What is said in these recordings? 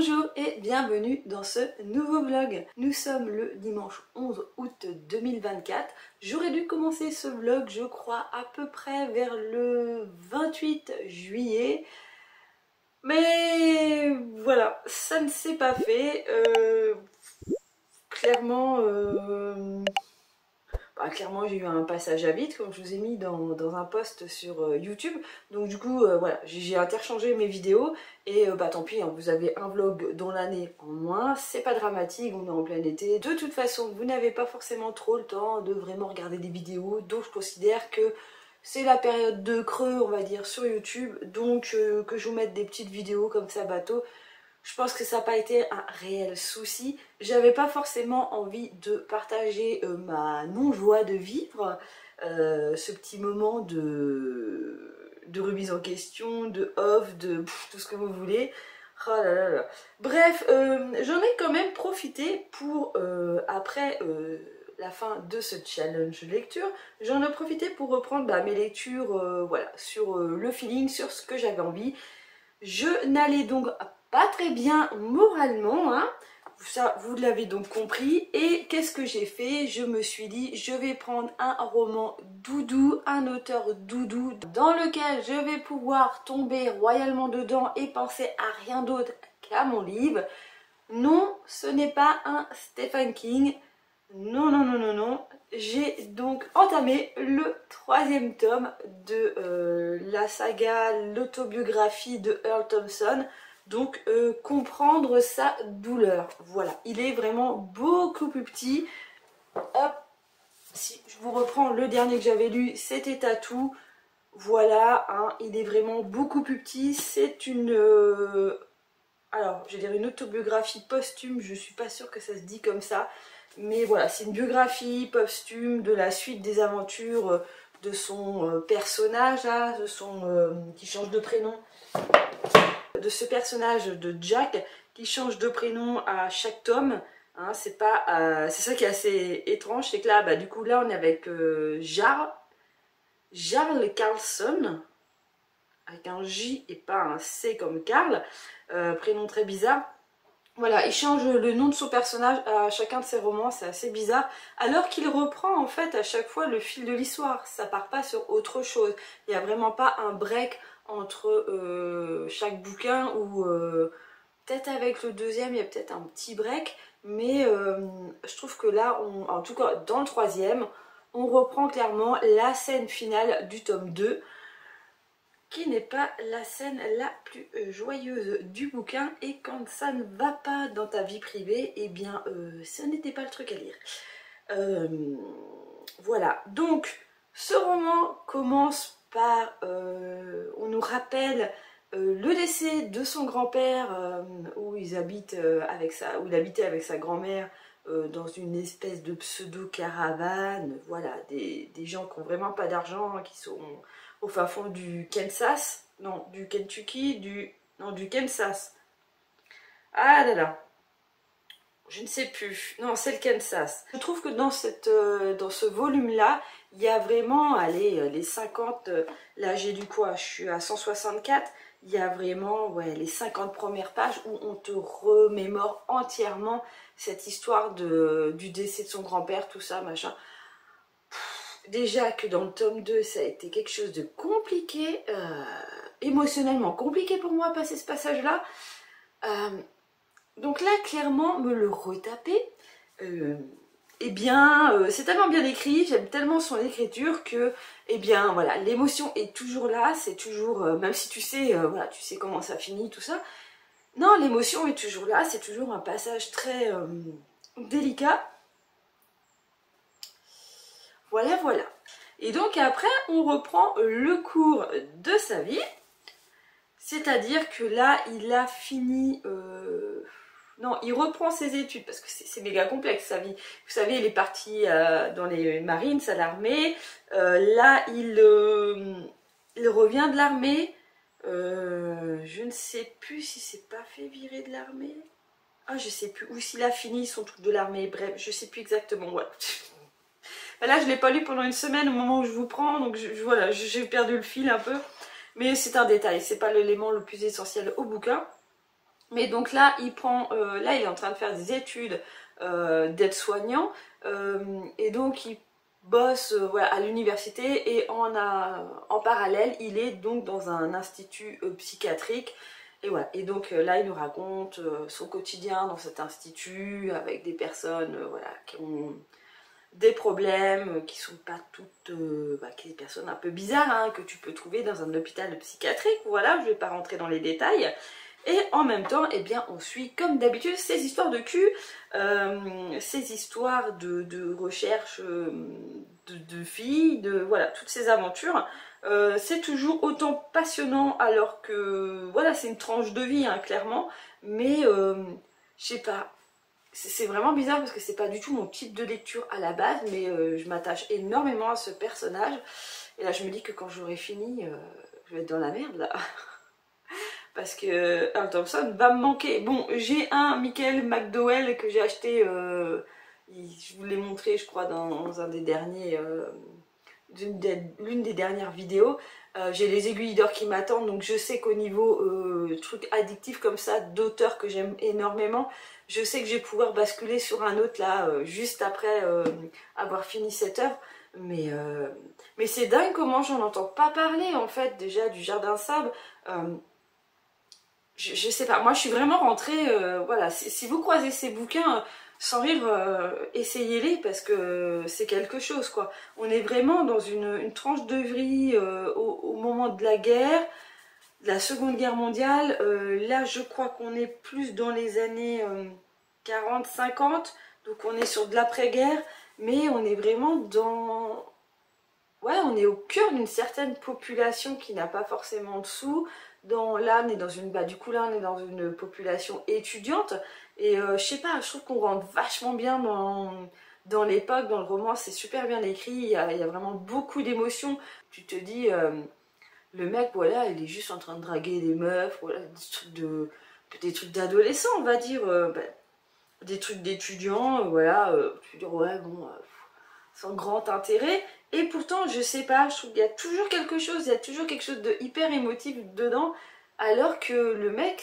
Bonjour et bienvenue dans ce nouveau vlog. Nous sommes le dimanche 11 août 2024. J'aurais dû commencer ce vlog, je crois, à peu près vers le 28 juillet. Mais voilà, ça ne s'est pas fait. Clairement, j'ai eu un passage à vide, comme je vous ai mis dans un post sur YouTube. Donc du coup, voilà, j'ai interchangé mes vidéos. Et tant pis, hein, vous avez un vlog dans l'année en moins. C'est pas dramatique, on est en plein été. De toute façon, vous n'avez pas forcément trop le temps de vraiment regarder des vidéos. Donc je considère que c'est la période de creux, on va dire, sur YouTube. Donc que je vous mette des petites vidéos comme ça, bateau. Je pense que ça n'a pas été un réel souci. J'avais pas forcément envie de partager ma non-joie de vivre, ce petit moment de remise en question, de off, de tout ce que vous voulez. Oh là là là. Bref, j'en ai quand même profité pour, après la fin de ce challenge lecture, j'en ai profité pour reprendre mes lectures voilà, sur le feeling, sur ce que j'avais envie. Je n'allais donc pas très bien moralement, hein. Ça vous l'avez donc compris. Et qu'est-ce que j'ai fait? Je me suis dit, je vais prendre un roman doudou, un auteur doudou, dans lequel je vais pouvoir tomber royalement dedans et penser à rien d'autre qu'à mon livre. Non, ce n'est pas un Stephen King. Non, non, non, non, non. J'ai donc entamé le 3e tome de la saga, l'autobiographie de Earl Thompson. Donc comprendre sa douleur. Voilà, il est vraiment beaucoup plus petit. Hop, si je vous reprends le dernier que j'avais lu, c'était Tatou. Voilà, hein, il est vraiment beaucoup plus petit. C'est une... alors, je vais dire une autobiographie posthume. Je suis pas sûre que ça se dit comme ça. Mais voilà, c'est une biographie posthume de la suite des aventures de son personnage, là, qui change de prénom. De ce personnage de Jack qui change de prénom à chaque tome, hein, c'est ça qui est assez étrange, c'est que là, du coup, là on est avec Jarl Carlson, avec un J et pas un C comme Carl, prénom très bizarre. Voilà, il change le nom de son personnage à chacun de ses romans, c'est assez bizarre, alors qu'il reprend en fait à chaque fois le fil de l'histoire, ça part pas sur autre chose, il n'y a vraiment pas un break entre chaque bouquin ou peut-être avec le deuxième il y a peut-être un petit break, mais je trouve que là, en tout cas dans le 3e, on reprend clairement la scène finale du tome 2, qui n'est pas la scène la plus joyeuse du bouquin, et quand ça ne va pas dans ta vie privée, eh bien ce n'était pas le truc à lire. Voilà, donc ce roman commence par, on nous rappelle le décès de son grand-père, où il habitait avec sa grand-mère dans une espèce de pseudo-caravane. Voilà, des gens qui n'ont vraiment pas d'argent, qui sont au fin fond du Kansas, non, du Kentucky, du Kansas. Ah là là, je ne sais plus, non, c'est le Kansas. Je trouve que dans ce volume-là, il y a vraiment, allez, les 50, là j'ai du quoi, je suis à 164, il y a vraiment, ouais, les 50 premières pages où on te remémore entièrement cette histoire du décès de son grand-père, tout ça, machin. Déjà que dans le tome 2, ça a été quelque chose de compliqué, émotionnellement compliqué pour moi, passer ce passage-là. Donc là, clairement, me le retaper, eh bien, c'est tellement bien écrit, j'aime tellement son écriture que, eh bien, voilà, l'émotion est toujours là, c'est toujours, même si tu sais, voilà, tu sais comment ça finit, tout ça. Non, l'émotion est toujours là, c'est toujours un passage très délicat. Voilà, voilà. Et donc après, on reprend le cours de sa vie. C'est-à-dire que là, il a fini... non, il reprend ses études, parce que c'est méga complexe sa vie. Vous savez, il est parti dans les Marines, à l'armée. Là, il revient de l'armée. Je ne sais plus si c'est pas fait virer de l'armée. Ah, je sais plus. Ou s'il a fini son truc de l'armée. Bref, je sais plus exactement. Ouais. Là, je ne l'ai pas lu pendant une semaine au moment où je vous prends, donc voilà, j'ai perdu le fil un peu. Mais c'est un détail, c'est pas l'élément le plus essentiel au bouquin. Mais donc là, il est en train de faire des études d'aide-soignant et donc il bosse voilà, à l'université et en parallèle, il est donc dans un institut psychiatrique. Et voilà, et donc là il nous raconte son quotidien dans cet institut avec des personnes voilà, qui ont des problèmes, qui sont pas toutes, qui sont des personnes un peu bizarres hein, que tu peux trouver dans un hôpital psychiatrique, voilà, je vais pas rentrer dans les détails. Et en même temps, eh bien, on suit comme d'habitude ces histoires de cul, ces histoires de recherche de filles, voilà, toutes ces aventures. C'est toujours autant passionnant alors que voilà c'est une tranche de vie hein, clairement mais je sais pas, c'est vraiment bizarre parce que c'est pas du tout mon type de lecture à la base mais je m'attache énormément à ce personnage et là je me dis que quand j'aurai fini je vais être dans la merde là parce que Earl Thompson va me manquer. Bon, j'ai un Michael McDowell que j'ai acheté je vous l'ai montré je crois dans un des derniers l'une des dernières vidéos. J'ai les aiguilles d'or qui m'attendent donc je sais qu'au niveau truc addictif comme ça d'auteurs que j'aime énormément je sais que je vais pouvoir basculer sur un autre là juste après avoir fini cette œuvre mais c'est dingue comment j'en entends pas parler en fait déjà du Jardin de Sable. Je sais pas, moi je suis vraiment rentrée voilà, si vous croisez ces bouquins sans rire, essayez-les parce que c'est quelque chose quoi. On est vraiment dans une tranche de vie au moment de la guerre, de la Seconde Guerre mondiale. Là je crois qu'on est plus dans les années 40-50, donc on est sur de l'après-guerre, mais on est vraiment dans... Ouais, on est au cœur d'une certaine population qui n'a pas forcément de sous. Là, on est dans une... du coup, là, on est dans une population étudiante. Et je sais pas, je trouve qu'on rentre vachement bien dans l'époque, dans le roman. C'est super bien écrit. Il y a vraiment beaucoup d'émotions. Tu te dis, le mec, voilà, il est juste en train de draguer des meufs. Voilà, des trucs d'adolescents, on va dire. Des trucs d'étudiants. Voilà, tu dis, ouais, bon... sans grand intérêt et pourtant je sais pas, je trouve qu'il y a toujours quelque chose, il y a toujours quelque chose de hyper émotif dedans alors que le mec,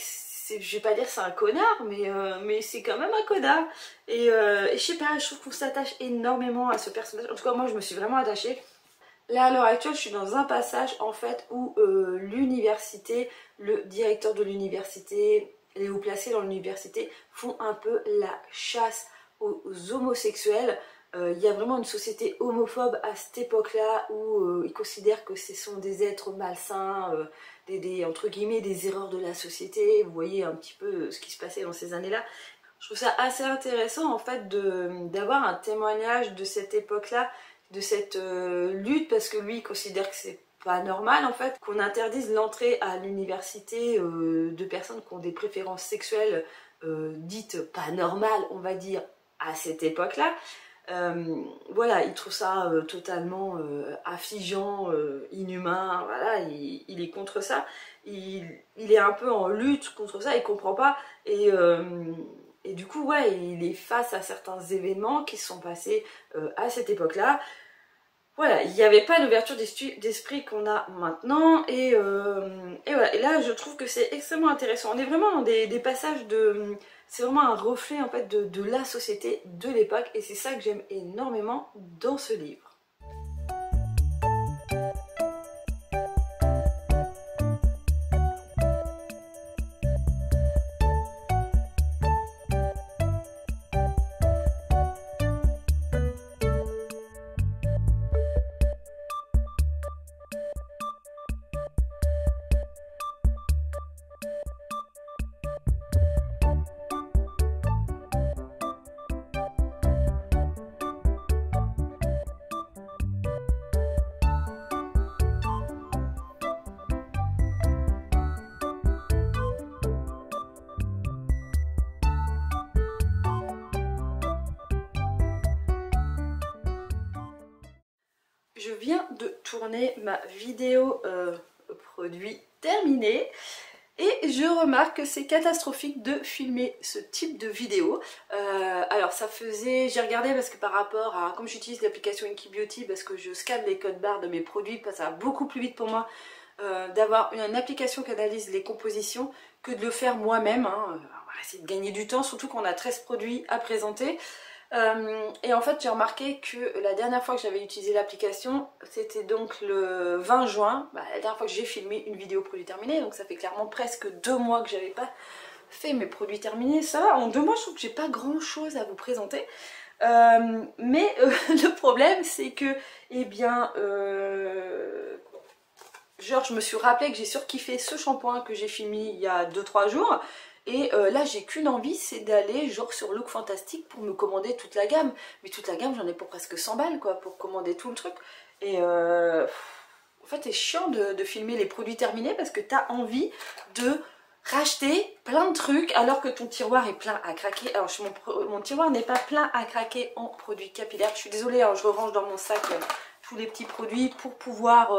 je vais pas dire c'est un connard mais c'est quand même un connard et je sais pas, je trouve qu'on s'attache énormément à ce personnage, en tout cas moi je me suis vraiment attachée. Là à l'heure actuelle je suis dans un passage en fait où l'université, le directeur de l'université, les hauts placés dans l'université font un peu la chasse aux homosexuels. Il y a vraiment une société homophobe à cette époque-là où ils considèrent que ce sont des êtres malsains, entre guillemets des erreurs de la société. Vous voyez un petit peu ce qui se passait dans ces années-là. Je trouve ça assez intéressant en fait d'avoir un témoignage de cette époque-là, de cette lutte, parce que lui il considère que c'est pas normal en fait qu'on interdise l'entrée à l'université de personnes qui ont des préférences sexuelles dites pas normales, on va dire, à cette époque-là. Voilà, il trouve ça totalement affligeant, inhumain, voilà, il est contre ça, il est un peu en lutte contre ça, il comprend pas, et du coup, ouais, il est face à certains événements qui se sont passés à cette époque-là. Voilà, il n'y avait pas l'ouverture d'esprit qu'on a maintenant, et voilà, et là je trouve que c'est extrêmement intéressant. On est vraiment dans des passages de... C'est vraiment un reflet en fait de la société de l'époque, et c'est ça que j'aime énormément dans ce livre. Je viens de tourner ma vidéo produit terminée et je remarque que c'est catastrophique de filmer ce type de vidéo. Alors ça faisait, j'ai regardé parce que par rapport à, comme j'utilise l'application Inky Beauty parce que je scanne les codes barres de mes produits, ça va beaucoup plus vite pour moi d'avoir une application qui analyse les compositions que de le faire moi-même. Hein. On va essayer de gagner du temps, surtout qu'on a 13 produits à présenter. Et en fait j'ai remarqué que la dernière fois que j'avais utilisé l'application, c'était donc le 20 juin, la dernière fois que j'ai filmé une vidéo produit terminé, donc ça fait clairement presque 2 mois que j'avais pas fait mes produits terminés. Ça va, en 2 mois je trouve que j'ai pas grand chose à vous présenter. Mais le problème c'est que, eh bien, genre je me suis rappelé que j'ai surkiffé ce shampoing que j'ai filmé il y a 2-3 jours. Et là j'ai qu'une envie, c'est d'aller genre sur Look Fantastic pour me commander toute la gamme. Mais toute la gamme j'en ai pour presque 100 balles quoi, pour commander tout le truc. Et en fait c'est chiant de filmer les produits terminés parce que t'as envie de racheter plein de trucs alors que ton tiroir est plein à craquer. Alors mon tiroir n'est pas plein à craquer en produits capillaires. Je suis désolée, alors je range dans mon sac tous les petits produits pour pouvoir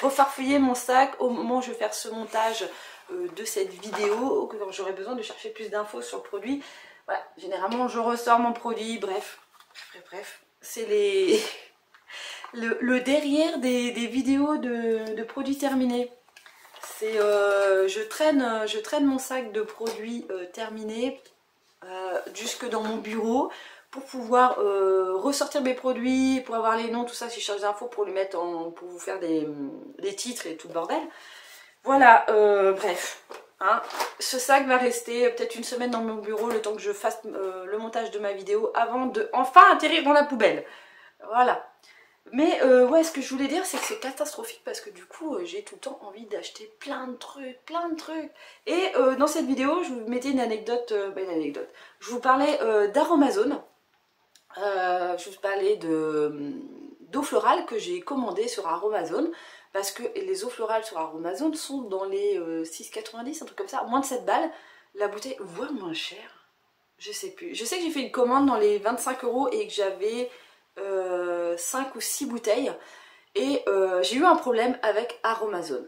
refarfouiller mon sac au moment où je vais faire ce montage de cette vidéo, quand j'aurai besoin de chercher plus d'infos sur le produit. Voilà, généralement je ressors mon produit, bref, c'est les... le derrière des vidéos de produits terminés. C'est je traîne mon sac de produits terminés jusque dans mon bureau pour pouvoir ressortir mes produits, pour avoir les noms, tout ça, si je cherche des infos, pour les mettre en, pour vous faire des titres et tout le bordel. Voilà, bref, hein. Ce sac va rester peut-être une semaine dans mon bureau le temps que je fasse le montage de ma vidéo avant de enfin atterrir dans la poubelle. Voilà. Mais ouais, ce que je voulais dire, c'est que c'est catastrophique parce que du coup, j'ai tout le temps envie d'acheter plein de trucs, Et dans cette vidéo, je vous mettais une anecdote, Je vous parlais d'Aromazone. Je vous parlais d'eau florale que j'ai commandée sur Aromazone. Parce que les eaux florales sur Aromazone sont dans les 6,90, un truc comme ça, moins de 7 balles. La bouteille, voire moins cher. Je sais plus. Je sais que j'ai fait une commande dans les 25 € et que j'avais 5 ou 6 bouteilles. Et j'ai eu un problème avec Aromazone.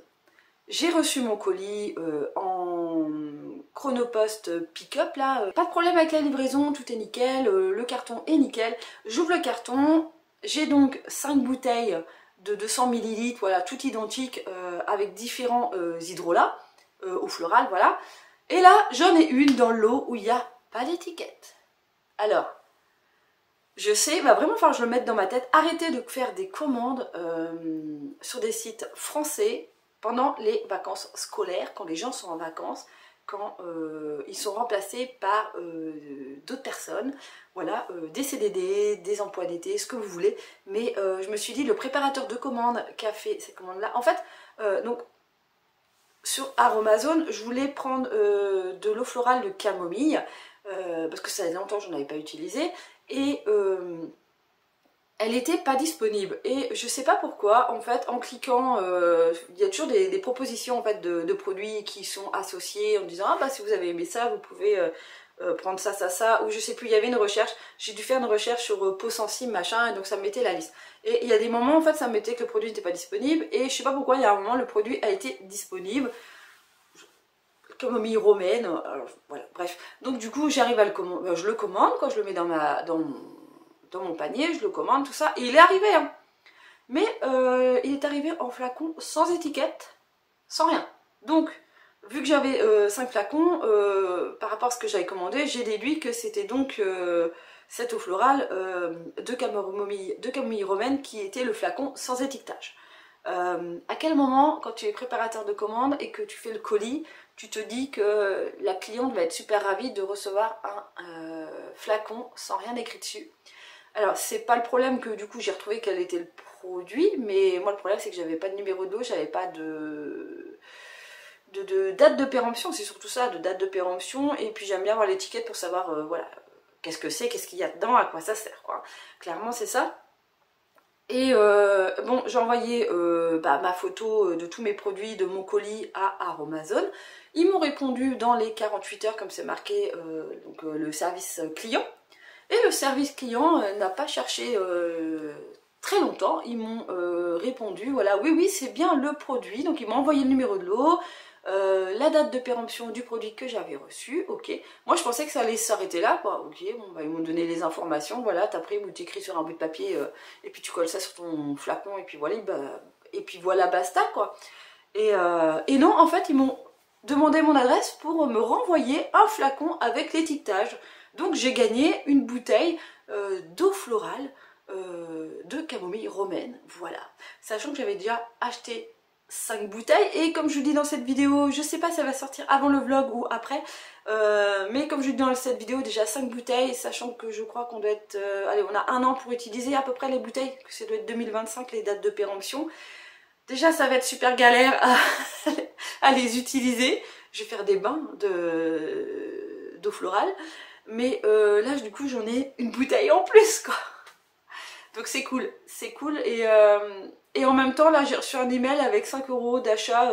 J'ai reçu mon colis en Chronopost pick-up là. Pas de problème avec la livraison, tout est nickel. Le carton est nickel. J'ouvre le carton. J'ai donc 5 bouteilles de 200 ml, voilà, tout identique, avec différents hydrolats, eau florale, voilà. Et là, j'en ai une dans l'eau où il n'y a pas d'étiquette. Alors, je sais, il va vraiment falloir que je le mette dans ma tête, arrêtez de faire des commandes sur des sites français pendant les vacances scolaires, quand les gens sont en vacances, quand ils sont remplacés par d'autres personnes, voilà, des CDD, des emplois d'été, ce que vous voulez. Mais je me suis dit, le préparateur de commande qui a fait cette commande-là, en fait, donc sur Aromazone, je voulais prendre de l'eau florale de camomille, parce que ça faisait longtemps que je n'en avais pas utilisé, et elle n'était pas disponible. Et je sais pas pourquoi, en fait, en cliquant, il y a toujours des propositions en fait, de produits qui sont associés en disant ah bah si vous avez aimé ça, vous pouvez prendre ça, ou je sais plus, il y avait une recherche, j'ai dû faire une recherche sur peau sensible, machin, et donc ça me mettait la liste. Et il y a des moments, en fait, ça me mettait que le produit n'était pas disponible, et je sais pas pourquoi, il y a un moment, le produit a été disponible. Camomille romaine, alors, voilà, bref. Donc du coup, j'arrive à le commander, je le commande, quand je le mets dans mon panier, je le commande, tout ça, et il est arrivé, hein. Mais il est arrivé en flacon sans étiquette, sans rien. Donc, vu que j'avais 5 flacons, par rapport à ce que j'avais commandé, j'ai déduit que c'était donc cette eau florale de camomille romaine qui était le flacon sans étiquetage. À quel moment, quand tu es préparateur de commande et que tu fais le colis, tu te dis que la cliente va être super ravie de recevoir un flacon sans rien écrit dessus. Alors c'est pas le problème que du coup j'ai retrouvé quel était le produit, mais moi le problème c'est que j'avais pas de numéro de dos, j'avais pas de date de péremption, c'est surtout ça, de date de péremption, et puis j'aime bien voir l'étiquette pour savoir voilà, qu'est-ce que c'est, qu'est-ce qu'il y a dedans, à quoi ça sert quoi. Clairement c'est ça. Et bon, j'ai envoyé ma photo de tous mes produits de mon colis à Aromazone. Ils m'ont répondu dans les 48 heures comme c'est marqué donc, le service client. Et le service client n'a pas cherché très longtemps. Ils m'ont répondu, voilà, oui c'est bien le produit. Donc ils m'ont envoyé le numéro de lot, la date de péremption du produit que j'avais reçu, ok. Moi je pensais que ça allait s'arrêter là, quoi. Ok, bon bah ils m'ont donné les informations, voilà, t'as pris ou t'écris sur un bout de papier et puis tu colles ça sur ton flacon et puis voilà, basta quoi. Et non, en fait, ils m'ont demandé mon adresse pour me renvoyer un flacon avec l'étiquetage. Donc j'ai gagné une bouteille d'eau florale de camomille romaine, voilà. Sachant que j'avais déjà acheté 5 bouteilles, et comme je vous dis dans cette vidéo, je sais pas si ça va sortir avant le vlog ou après, mais comme je vous dis dans cette vidéo, déjà 5 bouteilles, sachant que je crois qu'on doit être... allez, on a un an pour utiliser à peu près les bouteilles, que ça doit être 2025 les dates de péremption. Déjà ça va être super galère à les utiliser, je vais faire des bains d'eau florale, mais là du coup j'en ai une bouteille en plus quoi. Donc c'est cool, et en même temps là j'ai reçu un email avec 5 € d'achat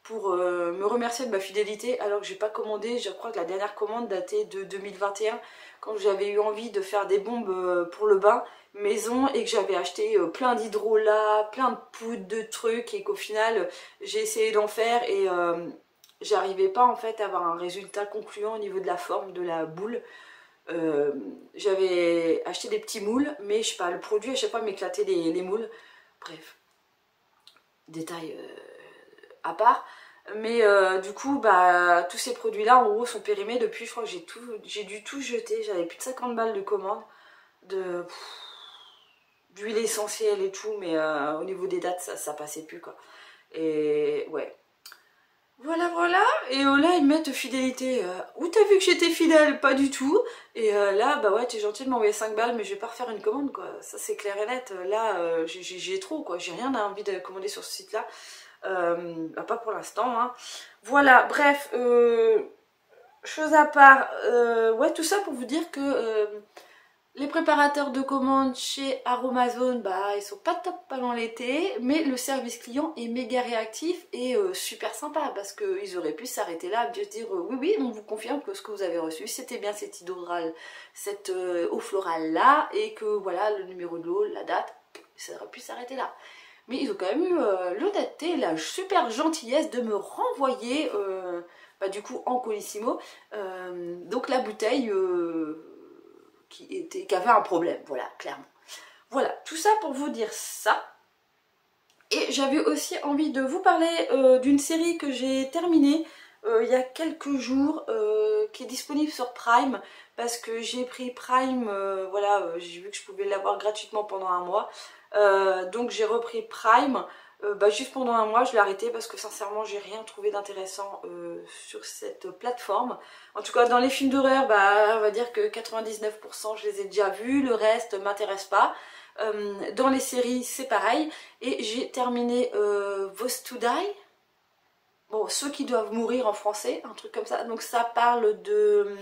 pour me remercier de ma fidélité, alors que j'ai pas commandé. Je crois que la dernière commande datait de 2021, quand j'avais eu envie de faire des bombes pour le bain maison et que j'avais acheté plein d'hydrolat, plein de poudres, de trucs, et qu'au final j'ai essayé d'en faire et j'arrivais pas en fait à avoir un résultat concluant au niveau de la forme de la boule. J'avais acheté des petits moules, mais je sais pas, le produit à chaque fois m'éclatait les moules. Bref, détail à part. Mais du coup, bah, tous ces produits là en gros sont périmés depuis. Je crois que j'ai dû tout jeter. J'avais plus de 50 balles de commande d'huile essentielle et tout, mais au niveau des dates ça passait plus quoi. Et ouais, voilà, et là ils mettent fidélité. Où t'as vu que j'étais fidèle? Pas du tout. Et là, bah ouais, t'es gentil de m'envoyer 5 balles, mais je vais pas refaire une commande quoi. Ça c'est clair et net. Là, j'ai trop quoi. J'ai rien envie de commander sur ce site là. Bah, pas pour l'instant. Hein. Voilà, bref, chose à part. Ouais, tout ça pour vous dire que les préparateurs de commandes chez Aromazone, bah, ils sont pas top pendant l'été, mais le service client est méga réactif et super sympa, parce qu'ils auraient pu s'arrêter là, de dire oui, on vous confirme que ce que vous avez reçu, c'était bien cette cette eau florale là, et que voilà, le numéro de l'eau, la date, ça aurait pu s'arrêter là. Mais ils ont quand même eu l'honnêteté, la super gentillesse de me renvoyer, bah, du coup en colissimo, donc la bouteille... qui avait un problème, voilà, clairement. Voilà, tout ça pour vous dire ça. Et j'avais aussi envie de vous parler d'une série que j'ai terminée il y a quelques jours, qui est disponible sur Prime, parce que j'ai pris Prime, voilà, j'ai vu que je pouvais l'avoir gratuitement pendant un mois, donc j'ai repris Prime. Bah, juste pendant un mois je l'ai arrêté parce que sincèrement j'ai rien trouvé d'intéressant sur cette plateforme. En tout cas dans les films d'horreur, bah, on va dire que 99% je les ai déjà vus, le reste m'intéresse pas. Dans les séries c'est pareil, et j'ai terminé Vows to Die, bon, ceux qui doivent mourir en français, un truc comme ça. Donc ça parle de...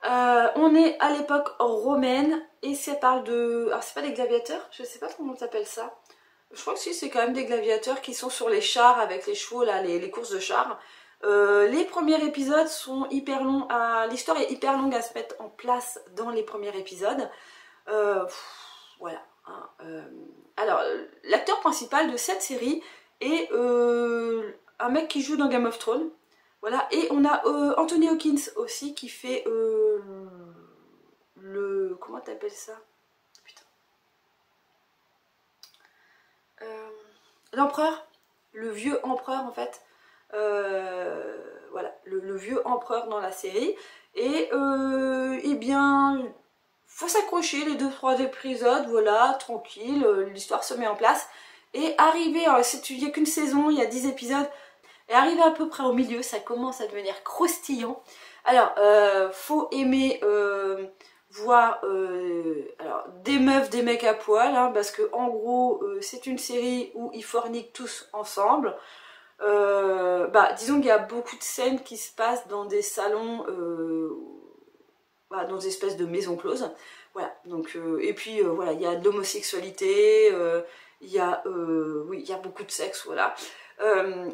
on est à l'époque romaine, et ça parle de... alors c'est pas des gladiateurs, je sais pas comment on s'appelle ça. Je crois que si, c'est quand même des gladiateurs qui sont sur les chars avec les chevaux, là, les courses de chars. Les premiers épisodes sont hyper longs, l'histoire est hyper longue à se mettre en place dans les premiers épisodes. Voilà. Hein, alors, l'acteur principal de cette série est un mec qui joue dans Game of Thrones. Voilà. Et on a Anthony Hopkins aussi qui fait le... comment t'appelles ça? L'empereur, le vieux empereur en fait, voilà, le vieux empereur dans la série, et eh bien, faut s'accrocher les 2-3 épisodes, voilà, tranquille, l'histoire se met en place, et arrivé, il n'y a qu'une saison, il y a 10 épisodes, et arrivé à peu près au milieu, ça commence à devenir croustillant. Alors, faut aimer... voir alors, des meufs, des mecs à poil, hein, parce que en gros c'est une série où ils forniquent tous ensemble. Bah, disons qu'il y a beaucoup de scènes qui se passent dans des salons, bah, dans des espèces de maisons closes. Voilà, donc, et puis voilà, il y a de l'homosexualité, il y a, oui, il y a beaucoup de sexe, voilà.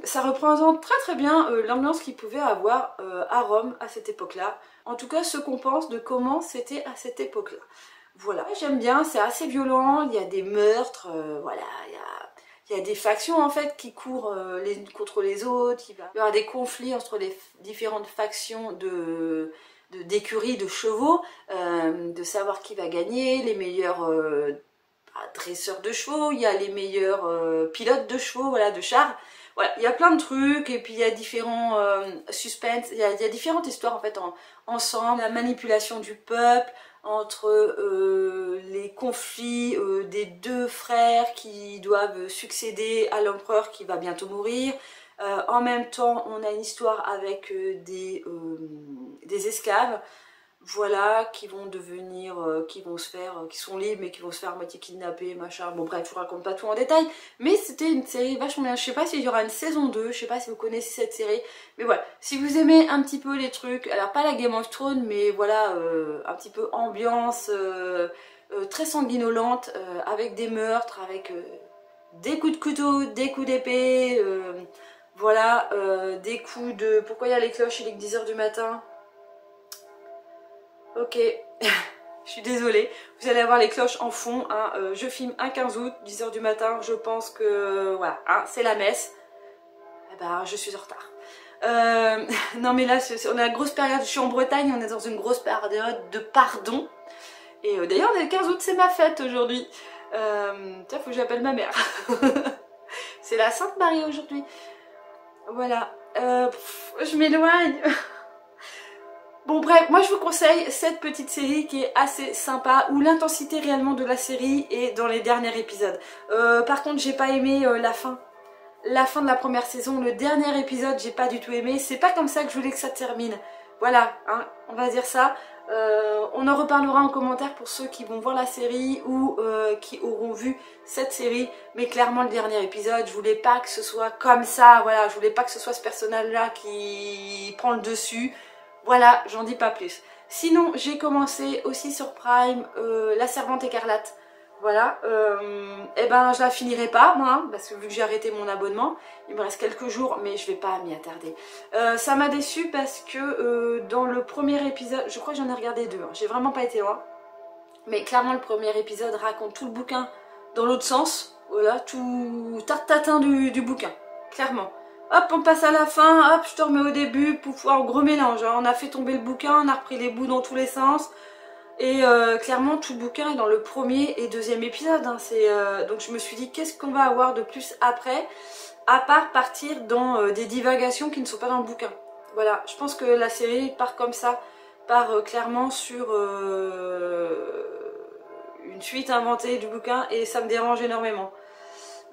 Ça représente très très bien l'ambiance qu'il pouvait avoir à Rome à cette époque-là. En tout cas, ce qu'on pense de comment c'était à cette époque-là. Voilà, j'aime bien, c'est assez violent, il y a des meurtres, voilà, il y a des factions en fait qui courent les unes contre les autres, il va y avoir des conflits entre les différentes factions d'écuries, de chevaux, de savoir qui va gagner, les meilleurs dresseurs de chevaux, il y a les meilleurs pilotes de chevaux, voilà, de chars. Voilà, il y a plein de trucs, et puis il y a différents suspens, il y a différentes histoires en fait ensemble, la manipulation du peuple, entre les conflits des deux frères qui doivent succéder à l'empereur qui va bientôt mourir. En même temps, on a une histoire avec des esclaves, voilà, qui vont devenir, qui sont libres mais qui vont se faire à moitié kidnapper, machin. Bon bref, je vous raconte pas tout en détail, mais c'était une série vachement bien. Je sais pas s'il y aura une saison 2, je sais pas si vous connaissez cette série, mais voilà, si vous aimez un petit peu les trucs, alors pas la Game of Thrones, mais voilà, un petit peu ambiance très sanguinolente, avec des meurtres, avec des coups de couteau, des coups d'épée, voilà, des coups de... Pourquoi il y a les cloches, il est que 10 h du matin? Ok, je suis désolée, vous allez avoir les cloches en fond, hein. Je filme un 15 août, 10 h du matin, je pense que voilà, hein, c'est la messe. Eh ben, je suis en retard. Non mais là, on a la grosse période, je suis en Bretagne, on est dans une grosse période de pardon. Et d'ailleurs, le 15 août, c'est ma fête aujourd'hui. Tiens, faut que j'appelle ma mère. C'est la Sainte Marie aujourd'hui. Voilà, je m'éloigne. Bon bref, moi je vous conseille cette petite série qui est assez sympa, où l'intensité réellement de la série est dans les derniers épisodes. Par contre, j'ai pas aimé la fin. La fin de la première saison, le dernier épisode, j'ai pas du tout aimé. C'est pas comme ça que je voulais que ça termine. Voilà, hein, on va dire ça. On en reparlera en commentaire pour ceux qui vont voir la série ou qui auront vu cette série. Mais clairement, le dernier épisode, je voulais pas que ce soit comme ça. Voilà, je voulais pas que ce soit ce personnage-là qui prend le dessus. Voilà, j'en dis pas plus. Sinon, j'ai commencé aussi sur Prime La Servante Écarlate. Voilà, et ben je la finirai pas moi, hein, parce que vu que j'ai arrêté mon abonnement, il me reste quelques jours, mais je vais pas m'y attarder. Ça m'a déçue parce que dans le premier épisode, je crois que j'en ai regardé 2, hein, j'ai vraiment pas été loin. Mais clairement le premier épisode raconte tout le bouquin dans l'autre sens, voilà, tout tarte-tatin du bouquin, clairement. Hop, on passe à la fin, hop, je te remets au début, pouf, un gros mélange, hein. On a fait tomber le bouquin, on a repris les bouts dans tous les sens. Et clairement tout le bouquin est dans le premier et deuxième épisode, hein. Donc je me suis dit qu'est-ce qu'on va avoir de plus après, à part partir dans des divagations qui ne sont pas dans le bouquin. Voilà, je pense que la série part comme ça, part clairement sur une suite inventée du bouquin, et ça me dérange énormément.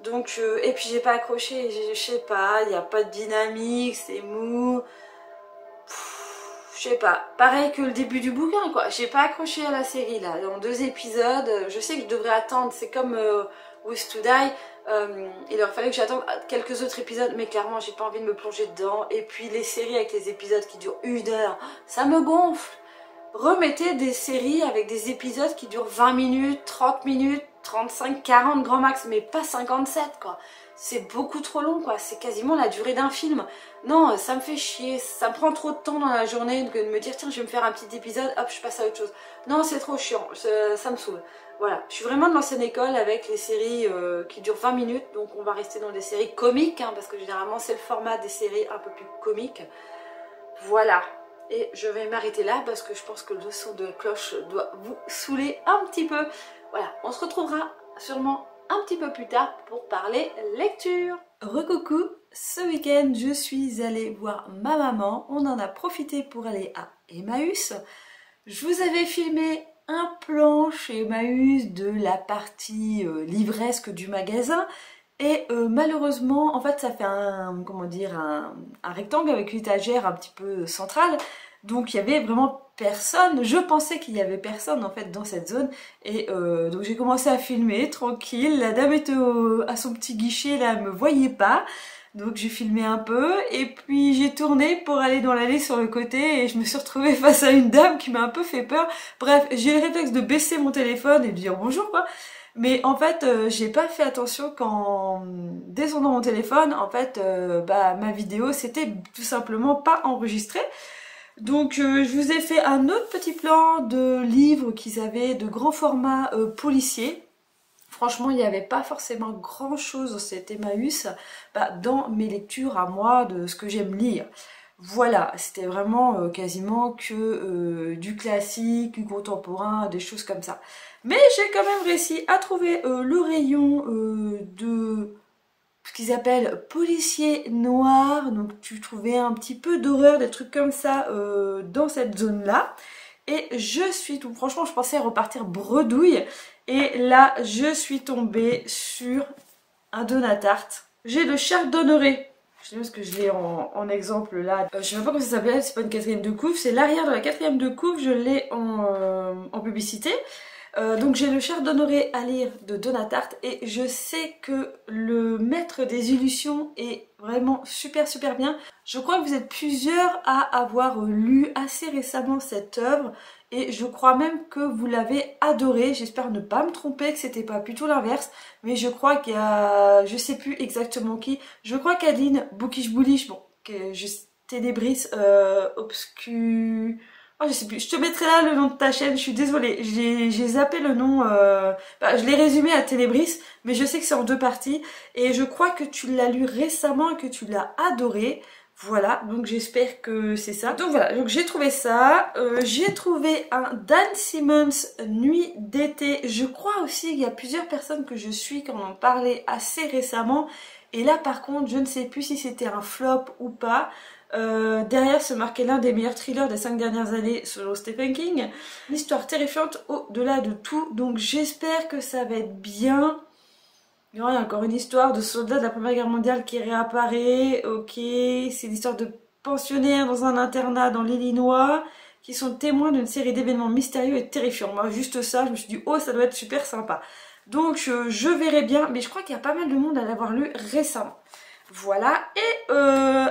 Donc, et puis j'ai pas accroché, je sais pas, il n'y a pas de dynamique, c'est mou. Je sais pas, pareil que le début du bouquin quoi, j'ai pas accroché à la série là, dans 2 épisodes, je sais que je devrais attendre, c'est comme With to Die, il aurait fallu que j'attende quelques autres épisodes, mais clairement j'ai pas envie de me plonger dedans, et puis les séries avec les épisodes qui durent 1 heure, ça me gonfle. Remettez des séries avec des épisodes qui durent 20 minutes, 30 minutes, 35, 40 grand max, mais pas 57 quoi. C'est beaucoup trop long quoi, c'est quasiment la durée d'un film. Non, ça me fait chier, ça me prend trop de temps dans la journée que de me dire tiens je vais me faire un petit épisode, hop je passe à autre chose. Non c'est trop chiant, ça me saoule. Voilà, je suis vraiment de l'ancienne école avec les séries qui durent 20 minutes, donc on va rester dans des séries comiques, hein, parce que généralement c'est le format des séries un peu plus comiques. Voilà, et je vais m'arrêter là parce que je pense que le son de la cloche doit vous saouler un petit peu. Voilà, on se retrouvera sûrement un petit peu plus tard pour parler lecture. Recoucou, ce week-end je suis allée voir ma maman, on en a profité pour aller à Emmaüs. Je vous avais filmé un plan chez Emmaüs de la partie livresque du magasin, et malheureusement en fait ça fait un, comment dire, un rectangle avec une étagère un petit peu centrale, donc il y avait vraiment personne. Je pensais qu'il y avait personne en fait dans cette zone, et donc j'ai commencé à filmer tranquille. La dame était à son petit guichet là, elle me voyait pas, donc j'ai filmé un peu et puis j'ai tourné pour aller dans l'allée sur le côté, et je me suis retrouvée face à une dame qui m'a un peu fait peur. Bref, j'ai le réflexe de baisser mon téléphone et de dire bonjour quoi. Mais en fait, j'ai pas fait attention qu'en descendant mon téléphone, en fait, ma vidéo c'était tout simplement pas enregistrée. Donc je vous ai fait un autre petit plan de livres qu'ils avaient de grand format policier. Franchement, il n'y avait pas forcément grand chose dans cet Emmaüs dans mes lectures à moi, de ce que j'aime lire. Voilà, c'était vraiment quasiment que du classique, du contemporain, des choses comme ça. Mais j'ai quand même réussi à trouver le rayon de ce qu'ils appellent policiers noirs. Donc tu trouvais un petit peu d'horreur, des trucs comme ça dans cette zone-là. Et je suis tout, franchement je pensais repartir bredouille. Et là je suis tombée sur un Donatart. J'ai le Chardonneret. Je sais parce que je l'ai en exemple là. Je sais même pas comment ça s'appelle, c'est pas une quatrième de couve, c'est l'arrière de la quatrième de couve, je l'ai en publicité. Donc j'ai le Chardonneret à lire de Donatart et je sais que le maître des illusions est vraiment super bien. Je crois que vous êtes plusieurs à avoir lu assez récemment cette œuvre et je crois même que vous l'avez adorée. J'espère ne pas me tromper, que c'était pas plutôt l'inverse, mais je crois qu'il y a, je sais plus exactement qui, je crois qu'Adeline Bookish Bullish, bon, que je Ténébris Obscur... Oh, je sais plus, je te mettrai là le nom de ta chaîne, je suis désolée, j'ai zappé le nom, je l'ai résumé à Ténébris, mais je sais que c'est en 2 parties, et je crois que tu l'as lu récemment et que tu l'as adoré, voilà, donc j'espère que c'est ça. Donc voilà, donc j'ai trouvé ça, j'ai trouvé un Dan Simmons Nuit d'été, je crois aussi qu'il y a plusieurs personnes que je suis qui en ont parlé assez récemment, et là par contre je ne sais plus si c'était un flop ou pas. Derrière se marquait l'un des meilleurs thrillers des 5 dernières années selon Stephen King. Une histoire terrifiante au-delà de tout, donc j'espère que ça va être bien. Il y a encore une histoire de soldats de la Première Guerre mondiale qui réapparaît, ok, c'est l'histoire de pensionnaires dans un internat dans l'Illinois qui sont témoins d'une série d'événements mystérieux et terrifiants. Moi juste ça, je me suis dit oh ça doit être super sympa. Donc je verrai bien, mais je crois qu'il y a pas mal de monde à l'avoir lu récemment. Voilà, et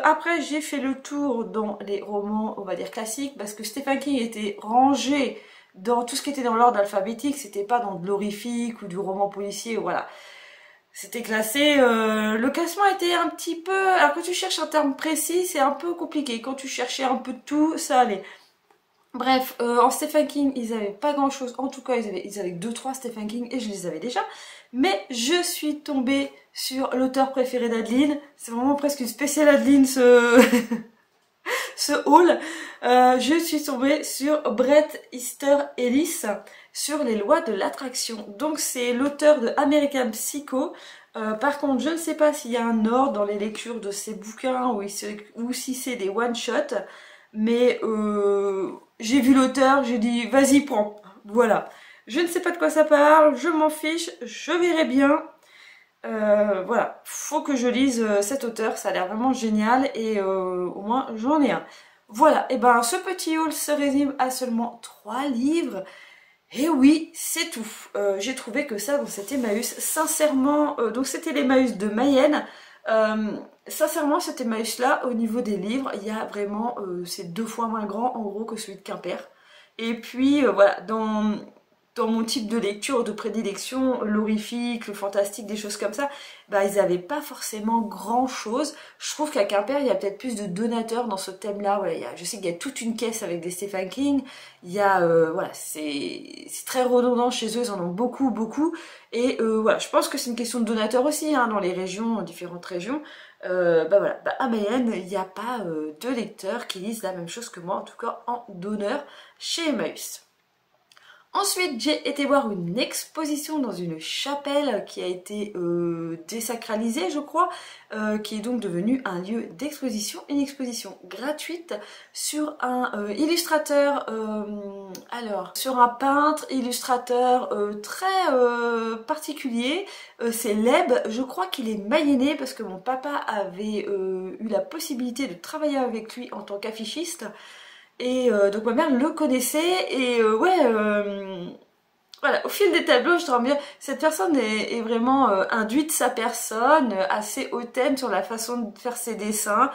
après j'ai fait le tour dans les romans, on va dire classiques, parce que Stephen King était rangé dans tout ce qui était dans l'ordre alphabétique, c'était pas dans de l'horrifique ou du roman policier, voilà. C'était classé, le classement était un petit peu, alors quand tu cherches un terme précis, c'est un peu compliqué, quand tu cherchais un peu de tout, ça allait. Bref, en Stephen King, ils avaient pas grand chose, en tout cas ils avaient 2-3 Stephen King et je les avais déjà. Mais je suis tombée sur l'auteur préféré d'Adeline, c'est vraiment presque une spéciale Adeline ce, ce haul. Je suis tombée sur Bret Easton Ellis, sur les lois de l'attraction. Donc c'est l'auteur de American Psycho. Par contre, je ne sais pas s'il y a un ordre dans les lectures de ces bouquins ou si c'est des one-shots. Mais j'ai vu l'auteur, j'ai dit vas-y prends, voilà. Je ne sais pas de quoi ça parle, je m'en fiche, je verrai bien. Voilà, faut que je lise cet auteur, ça a l'air vraiment génial et au moins j'en ai un. Voilà, et ben ce petit haul se résume à seulement 3 livres. Et oui, c'est tout. J'ai trouvé que ça dans cet Emmaüs, sincèrement, donc c'était l'Emmaüs de Mayenne. Sincèrement, cet Emmaüs là, au niveau des livres, il y a vraiment, c'est 2 fois moins grand en gros que celui de Quimper. Et puis voilà, dans mon type de lecture, de prédilection, l'horrifique, le fantastique, des choses comme ça, bah ils n'avaient pas forcément grand chose. Je trouve qu'à Quimper, il y a peut-être plus de donateurs dans ce thème-là. Voilà, je sais qu'il y a toute une caisse avec des Stephen King. Il y a, voilà, c'est très redondant chez eux, ils en ont beaucoup. Et voilà, je pense que c'est une question de donateurs aussi, hein, dans les régions, différentes régions. Bah voilà, bah à Mayenne, il n'y a pas de lecteurs qui lisent la même chose que moi, en tout cas en donneur chez Emmaüs. Ensuite, j'ai été voir une exposition dans une chapelle qui a été désacralisée, je crois, qui est donc devenue un lieu d'exposition, une exposition gratuite sur un illustrateur, sur un peintre illustrateur très particulier, c'est Leb, je crois qu'il est mayennais parce que mon papa avait eu la possibilité de travailler avec lui en tant qu'affichiste. Et donc ma mère le connaissait et voilà, au fil des tableaux, je te rends bien, cette personne est vraiment induite de sa personne, assez hautaine sur la façon de faire ses dessins.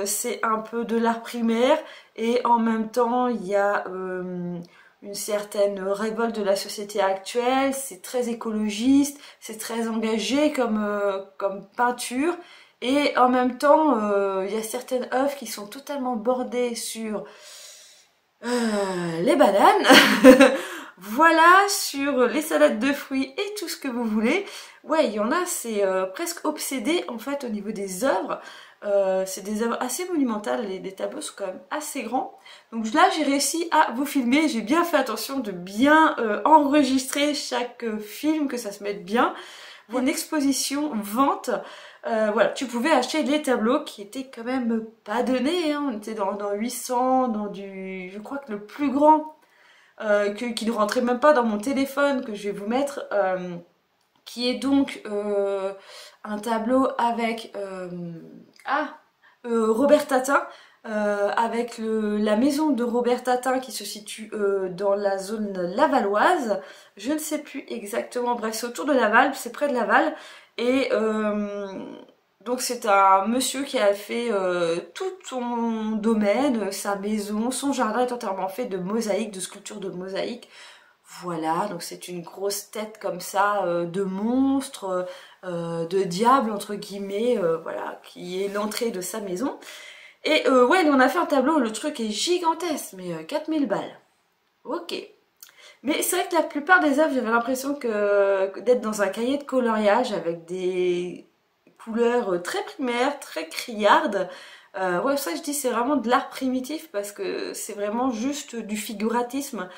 C'est un peu de l'art primaire et en même temps, il y a une certaine révolte de la société actuelle. C'est très écologiste, c'est très engagé comme peinture. Et en même temps, il y a certaines œuvres qui sont totalement bordées sur les bananes, voilà, sur les salades de fruits et tout ce que vous voulez. Ouais, il y en a, c'est presque obsédé en fait au niveau des œuvres. c'est des œuvres assez monumentales, les tableaux sont quand même assez grands. Donc là j'ai réussi à vous filmer, j'ai bien fait attention de bien enregistrer chaque film, que ça se mette bien. Une exposition vente, voilà, tu pouvais acheter les tableaux qui étaient quand même pas donnés, hein. On était dans 800, dans du... Je crois que le plus grand, qui ne rentrait même pas dans mon téléphone, que je vais vous mettre... qui est donc un tableau avec Robert Tatin, avec la maison de Robert Tatin qui se situe dans la zone lavalloise. Je ne sais plus exactement, bref c'est autour de Laval, c'est près de Laval. Et donc c'est un monsieur qui a fait tout son domaine, sa maison, son jardin est entièrement fait de mosaïques, de sculptures de mosaïques. Voilà, donc c'est une grosse tête comme ça, de monstre, de diable entre guillemets, voilà, qui est l'entrée de sa maison. Et ouais, on a fait un tableau, le truc est gigantesque, mais 4000 balles. Ok. Mais c'est vrai que la plupart des œuvres, j'avais l'impression d'être dans un cahier de coloriage avec des couleurs très primaires, très criardes. Ouais, ça je dis c'est vraiment de l'art primitif parce que c'est vraiment juste du figuratisme.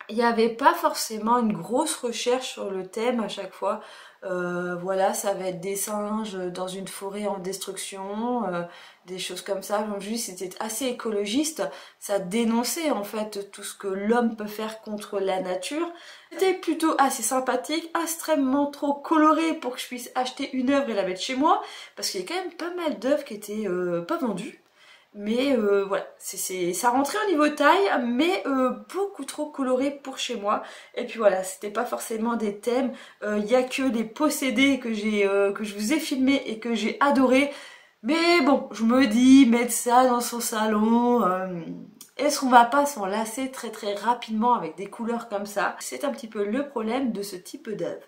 Il n'y avait pas forcément une grosse recherche sur le thème à chaque fois. Voilà, ça va être des singes dans une forêt en destruction, des choses comme ça. Donc je dis c'était assez écologiste. Ça dénonçait en fait tout ce que l'homme peut faire contre la nature. C'était plutôt assez sympathique, extrêmement trop coloré pour que je puisse acheter une œuvre et la mettre chez moi. Parce qu'il y a quand même pas mal d'œuvres qui étaient pas vendues. Mais voilà, ça rentrait au niveau taille, mais beaucoup trop coloré pour chez moi. Et puis voilà, c'était pas forcément des thèmes. Il n'y a que les possédés que je vous ai filmés et que j'ai adoré. Mais bon, je me dis, mettre ça dans son salon, est-ce qu'on va pas s'en lasser très très rapidement avec des couleurs comme ça? C'est un petit peu le problème de ce type d'œuvre.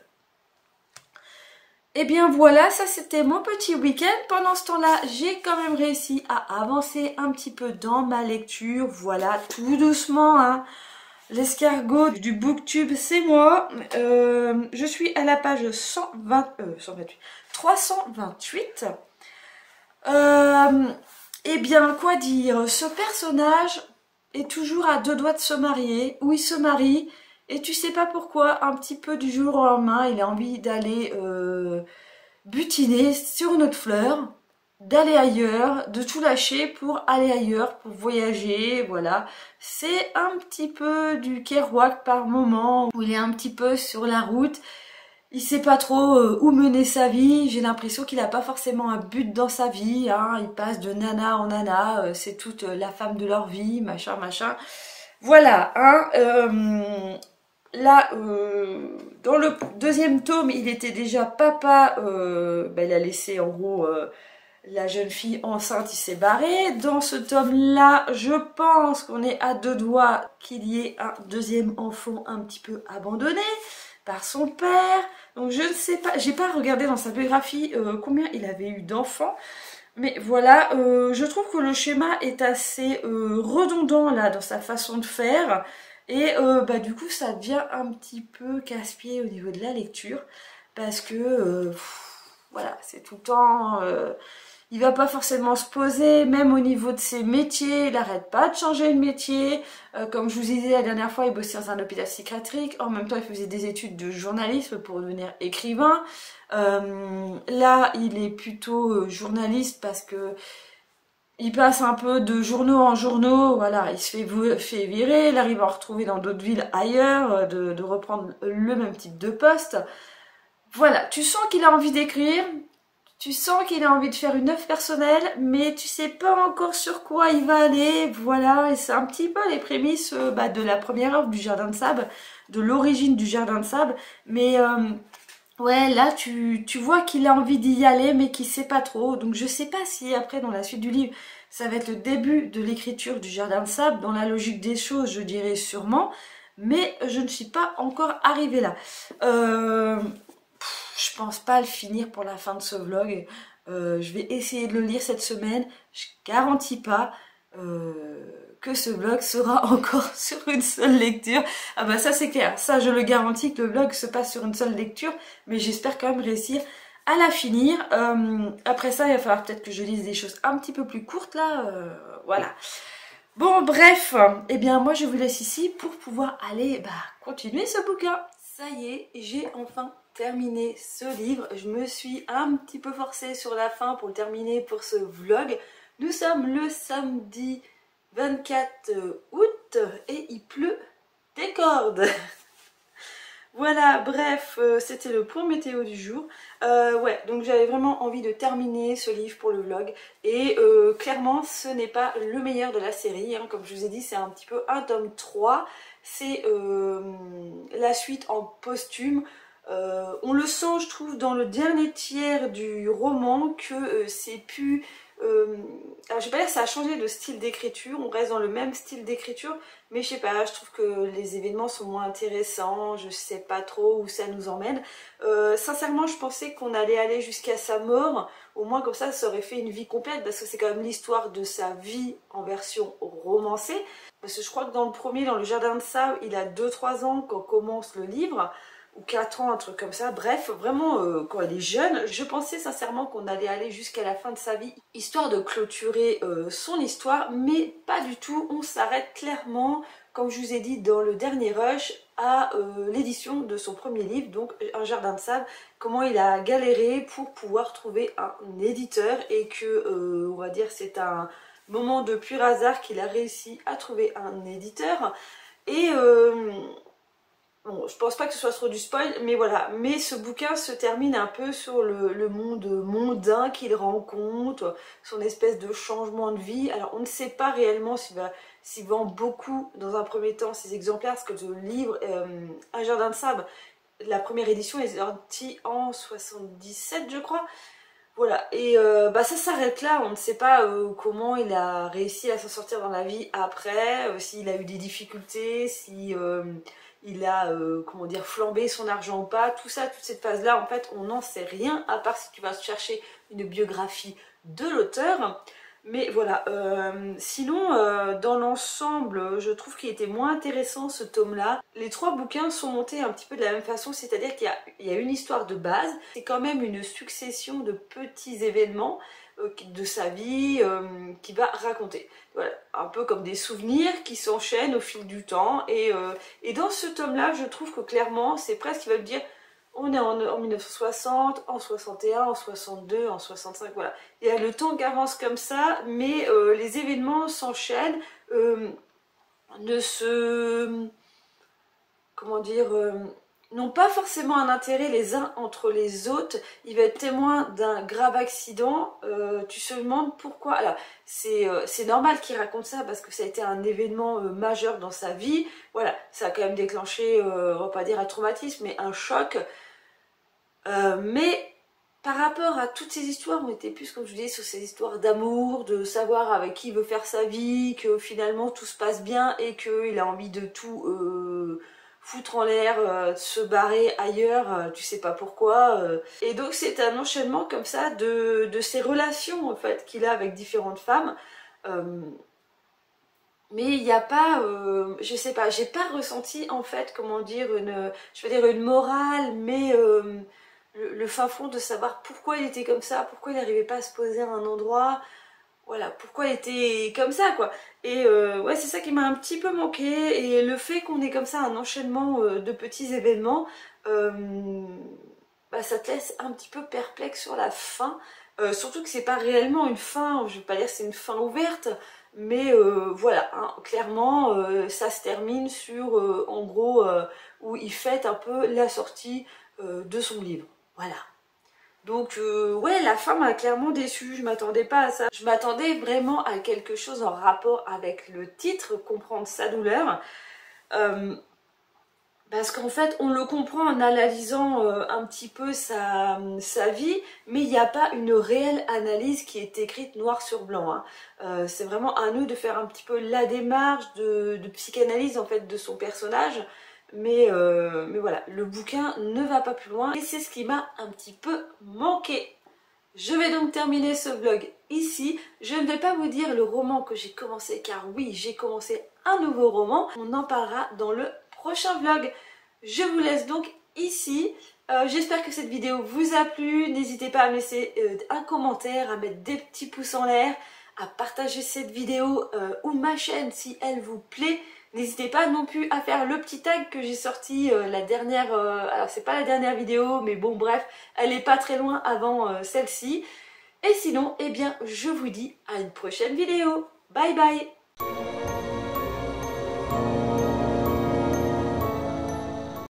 Et bien voilà, ça c'était mon petit week-end. Pendant ce temps-là, j'ai quand même réussi à avancer un petit peu dans ma lecture. Voilà, tout doucement, hein. L'escargot du booktube, c'est moi. Je suis à la page 328. Eh bien, quoi dire? Ce personnage est toujours à deux doigts de se marier, ou il se marie... Et tu sais pas pourquoi, un petit peu du jour au lendemain, il a envie d'aller butiner sur une autre fleur, d'aller ailleurs, de tout lâcher pour aller ailleurs, pour voyager, voilà. C'est un petit peu du Kerouac par moment, où il est un petit peu sur la route. Il sait pas trop où mener sa vie, j'ai l'impression qu'il n'a pas forcément un but dans sa vie, hein. Il passe de nana en nana, c'est toute la femme de leur vie, machin, machin. Voilà, hein. Là, dans le deuxième tome, il était déjà papa, il a laissé en gros la jeune fille enceinte, il s'est barré. Dans ce tome-là, je pense qu'on est à deux doigts qu'il y ait un deuxième enfant un petit peu abandonné par son père. Donc je ne sais pas, j'ai pas regardé dans sa biographie combien il avait eu d'enfants. Mais voilà, je trouve que le schéma est assez redondant là dans sa façon de faire. Et du coup ça devient un petit peu casse-pied au niveau de la lecture. Parce que voilà, c'est tout le temps... il va pas forcément se poser, même au niveau de ses métiers, il n'arrête pas de changer de métier. Comme je vous disais la dernière fois, il bossait dans un hôpital psychiatrique. En même temps, il faisait des études de journalisme pour devenir écrivain. Là, il est plutôt journaliste parce que il passe un peu de journaux en journaux. Voilà, il se fait virer, il arrive à en retrouver dans d'autres villes ailleurs, de reprendre le même type de poste. Voilà, tu sens qu'il a envie d'écrire. Tu sens qu'il a envie de faire une œuvre personnelle, mais tu sais pas encore sur quoi il va aller, voilà, et c'est un petit peu les prémices de la première œuvre du Jardin de Sable, de l'origine du Jardin de Sable, mais ouais, là tu vois qu'il a envie d'y aller, mais qu'il sait pas trop, donc je sais pas si après dans la suite du livre, ça va être le début de l'écriture du Jardin de Sable, dans la logique des choses, je dirais sûrement, mais je ne suis pas encore arrivée là. Je pense pas le finir pour la fin de ce vlog. Je vais essayer de le lire cette semaine. Je garantis pas que ce vlog sera encore sur une seule lecture. Ah bah ça c'est clair, ça je le garantis que le vlog se passe sur une seule lecture. Mais j'espère quand même réussir à la finir. Après ça, il va falloir peut-être que je lise des choses un petit peu plus courtes là. Voilà. Bon, bref, eh bien moi je vous laisse ici pour pouvoir aller continuer ce bouquin. Ça y est, j'ai enfin terminé ce livre. Je me suis un petit peu forcée sur la fin pour le terminer pour ce vlog. Nous sommes le samedi 24 août et il pleut des cordes. Voilà, bref, c'était le point météo du jour. Ouais, donc j'avais vraiment envie de terminer ce livre pour le vlog. Et clairement, ce n'est pas le meilleur de la série. Hein. Comme je vous ai dit, c'est un petit peu un tome 3. C'est la suite en posthume. On le sent, je trouve, dans le dernier tiers du roman que c'est plus... alors je vais pas dire que ça a changé de style d'écriture, on reste dans le même style d'écriture, mais je sais pas, je trouve que les événements sont moins intéressants, je sais pas trop où ça nous emmène. Sincèrement, je pensais qu'on allait aller jusqu'à sa mort, au moins comme ça aurait fait une vie complète, parce que c'est quand même l'histoire de sa vie en version romancée. Parce que je crois que dans le premier, dans le Jardin de Sable, il a 2-3 ans quand commence le livre, ou 4 ans, un truc comme ça. Bref, vraiment, quand elle est jeune, je pensais sincèrement qu'on allait aller jusqu'à la fin de sa vie, histoire de clôturer son histoire, mais pas du tout. On s'arrête clairement, comme je vous ai dit dans le dernier rush, à l'édition de son premier livre, donc Un Jardin de Sable, comment il a galéré pour pouvoir trouver un éditeur, et que, on va dire, c'est un moment de pur hasard qu'il a réussi à trouver un éditeur. Et... bon, je pense pas que ce soit trop du spoil, mais voilà. Mais ce bouquin se termine un peu sur le monde mondain qu'il rencontre, son espèce de changement de vie. Alors, on ne sait pas réellement s'il vend beaucoup dans un premier temps ces exemplaires, parce que le livre Un Jardin de Sable, la première édition est sortie en 77, je crois. Voilà, et ça s'arrête là, on ne sait pas comment il a réussi à s'en sortir dans la vie après, s'il a eu des difficultés, si il a, comment dire, flambé son argent ou pas, tout ça, toute cette phase-là, en fait, on n'en sait rien, à part si tu vas chercher une biographie de l'auteur. Mais voilà, sinon, dans l'ensemble, je trouve qu'il était moins intéressant ce tome-là. Les 3 bouquins sont montés un petit peu de la même façon, c'est-à-dire qu'il y a une histoire de base, c'est quand même une succession de petits événements de sa vie qu'il va raconter. Voilà, un peu comme des souvenirs qui s'enchaînent au fil du temps. Et dans ce tome-là, je trouve que clairement, c'est presque qu'il va te dire... On est en 1960, en 61, en 62, en 65, voilà. Il y a le temps qui avance comme ça, mais les événements s'enchaînent, ne se... comment dire... n'ont pas forcément un intérêt les uns entre les autres. Il va être témoin d'un grave accident, tu te demandes pourquoi. Alors, c'est normal qu'il raconte ça parce que ça a été un événement majeur dans sa vie. Voilà, ça a quand même déclenché, on va pas dire un traumatisme, mais un choc. Mais par rapport à toutes ces histoires, on était plus, comme je vous dis, sur ces histoires d'amour, de savoir avec qui il veut faire sa vie, que finalement tout se passe bien et qu'il a envie de tout foutre en l'air, se barrer ailleurs, tu sais pas pourquoi. Et donc c'est un enchaînement comme ça de ces relations en fait qu'il a avec différentes femmes. Mais il n'y a pas, je sais pas, j'ai pas ressenti en fait, comment dire, je veux dire une morale, mais le fin fond de savoir pourquoi il était comme ça, pourquoi il n'arrivait pas à se poser à un endroit, voilà, pourquoi il était comme ça quoi. Et ouais, c'est ça qui m'a un petit peu manqué, et le fait qu'on ait comme ça un enchaînement de petits événements, ça te laisse un petit peu perplexe sur la fin, surtout que c'est pas réellement une fin, je vais pas dire que c'est une fin ouverte, mais voilà, hein, clairement ça se termine sur en gros où il fête un peu la sortie de son livre, voilà. Donc ouais, la fin m'a clairement déçue, je m'attendais pas à ça. Je m'attendais vraiment à quelque chose en rapport avec le titre, comprendre sa douleur. Parce qu'en fait, on le comprend en analysant un petit peu sa vie, mais il n'y a pas une réelle analyse qui est écrite noir sur blanc. Hein. C'est vraiment à nous de faire un petit peu la démarche de psychanalyse en fait de son personnage. Mais voilà, le bouquin ne va pas plus loin et c'est ce qui m'a un petit peu manqué. Je vais donc terminer ce vlog ici. Je ne vais pas vous dire le roman que j'ai commencé, car oui, j'ai commencé un nouveau roman. On en parlera dans le prochain vlog. Je vous laisse donc ici. J'espère que cette vidéo vous a plu. N'hésitez pas à me laisser un commentaire, à mettre des petits pouces en l'air, à partager cette vidéo ou ma chaîne si elle vous plaît. N'hésitez pas non plus à faire le petit tag que j'ai sorti la dernière... alors c'est pas la dernière vidéo, mais bon bref, elle est pas très loin avant celle-ci. Et sinon, eh bien, je vous dis à une prochaine vidéo. Bye bye!